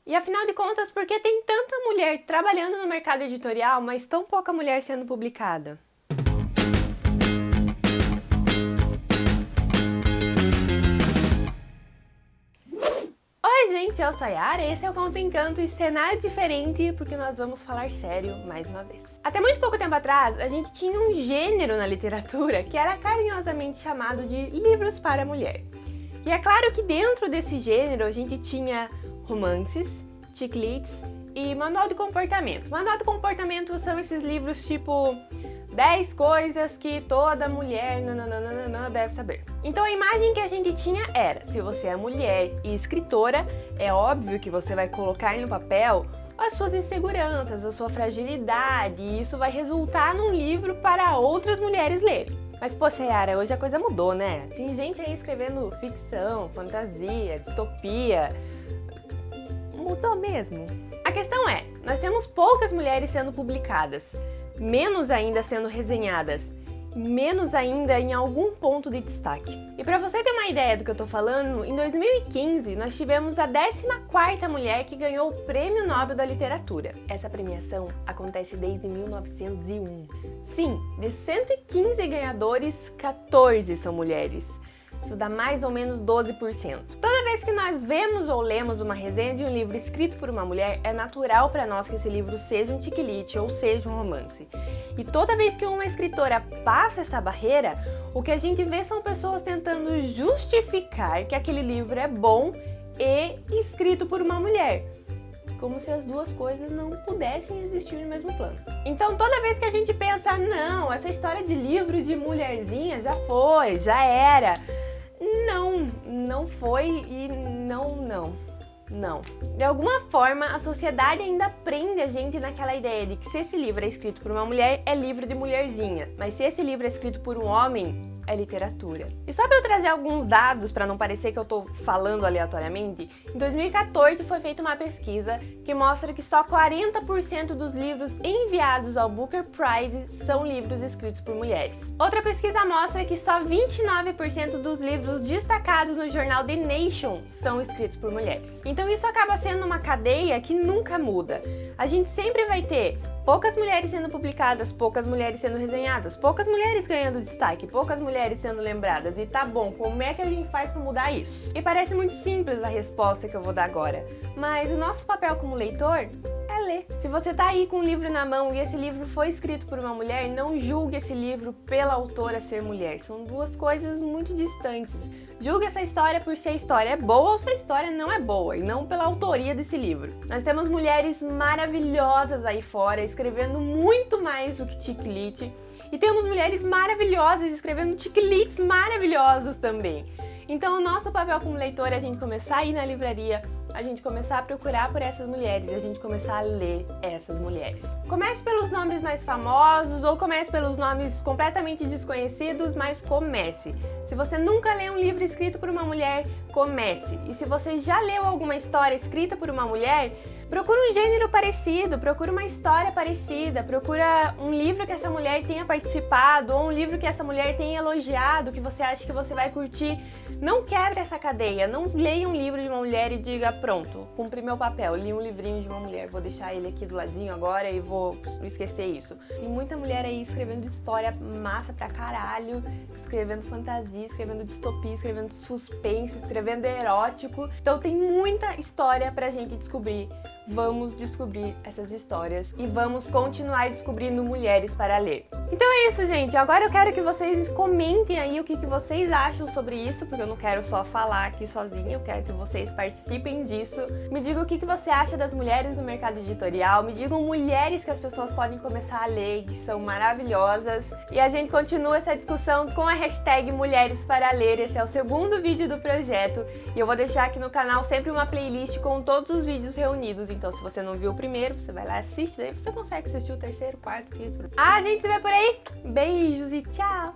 E afinal de contas, por que tem tanta mulher trabalhando no mercado editorial, mas tão pouca mulher sendo publicada? Oi gente, eu sou a Yara, esse é o Conto Encanto e cenário diferente porque nós vamos falar sério mais uma vez. Até muito pouco tempo atrás, a gente tinha um gênero na literatura que era carinhosamente chamado de livros para mulher. E é claro que dentro desse gênero a gente tinha romances, chick lit e manual de comportamento. Manual de comportamento são esses livros tipo 10 coisas que toda mulher deve saber. Então a imagem que a gente tinha era, se você é mulher e escritora, é óbvio que você vai colocar no papel as suas inseguranças, a sua fragilidade, e isso vai resultar num livro para outras mulheres lerem. Mas poxa, Yara, hoje a coisa mudou, né? Tem gente aí escrevendo ficção, fantasia, distopia. Mudou mesmo. A questão é, nós temos poucas mulheres sendo publicadas, menos ainda sendo resenhadas, menos ainda em algum ponto de destaque. E para você ter uma ideia do que eu tô falando, em 2015 nós tivemos a 14ª mulher que ganhou o Prêmio Nobel da Literatura. Essa premiação acontece desde 1901. Sim, de 115 ganhadores, 14 são mulheres. Isso dá mais ou menos 12%. Toda vez que nós vemos ou lemos uma resenha de um livro escrito por uma mulher, é natural para nós que esse livro seja um chick lit ou seja um romance. E toda vez que uma escritora passa essa barreira, o que a gente vê são pessoas tentando justificar que aquele livro é bom e escrito por uma mulher. Como se as duas coisas não pudessem existir no mesmo plano. Então toda vez que a gente pensa, não, essa história de livro de mulherzinha já foi, já era. Não foi e não. De alguma forma, a sociedade ainda prende a gente naquela ideia de que se esse livro é escrito por uma mulher, é livro de mulherzinha. Mas se esse livro é escrito por um homem, é literatura. E só para eu trazer alguns dados, para não parecer que eu tô falando aleatoriamente, em 2014 foi feita uma pesquisa que mostra que só 40% dos livros enviados ao Booker Prize são livros escritos por mulheres. Outra pesquisa mostra que só 29% dos livros destacados no jornal The Nation são escritos por mulheres. Então isso acaba sendo uma cadeia que nunca muda. A gente sempre vai ter poucas mulheres sendo publicadas, poucas mulheres sendo resenhadas, poucas mulheres ganhando destaque, poucas mulheres sendo lembradas. E tá bom, como é que a gente faz pra mudar isso? E parece muito simples a resposta que eu vou dar agora, mas o nosso papel como leitor é ler. Se você tá aí com um livro na mão e esse livro foi escrito por uma mulher, não julgue esse livro pela autora ser mulher. São duas coisas muito distantes. Julgue essa história por se a história é boa ou se a história não é boa, e não pela autoria desse livro. Nós temos mulheres maravilhosas aí fora, escrevendo muito mais do que chick lit, e temos mulheres maravilhosas escrevendo chick lits maravilhosos também. Então o nosso papel como leitor é a gente começar a ir na livraria, a gente começar a procurar por essas mulheres, a gente começar a ler essas mulheres. Comece pelos nomes mais famosos ou comece pelos nomes completamente desconhecidos, mas comece. Se você nunca leu um livro escrito por uma mulher, comece. E se você já leu alguma história escrita por uma mulher, procura um gênero parecido, procura uma história parecida, procura um livro que essa mulher tenha participado ou um livro que essa mulher tenha elogiado, que você acha que você vai curtir. Não quebre essa cadeia, não leia um livro de uma mulher e diga, pronto, cumpri meu papel, li um livrinho de uma mulher, vou deixar ele aqui do ladinho agora e vou esquecer isso. E muita mulher aí escrevendo história massa pra caralho, escrevendo fantasia, escrevendo distopia, escrevendo suspense, escrevendo erótico. Então tem muita história pra gente descobrir. Vamos descobrir essas histórias e vamos continuar descobrindo mulheres para ler. Então é isso, gente. Agora eu quero que vocês comentem aí o que vocês acham sobre isso, porque eu não quero só falar aqui sozinha, eu quero que vocês participem disso. Me digam o que você acha das mulheres no mercado editorial, me digam mulheres que as pessoas podem começar a ler, que são maravilhosas. E a gente continua essa discussão com a hashtag Mulheres para Ler. Esse é o segundo vídeo do projeto e eu vou deixar aqui no canal sempre uma playlist com todos os vídeos reunidos. Então se você não viu o primeiro, você vai lá e assiste, daí você consegue assistir o terceiro, quarto, quinto. A gente se vê por aí. Beijos e tchau!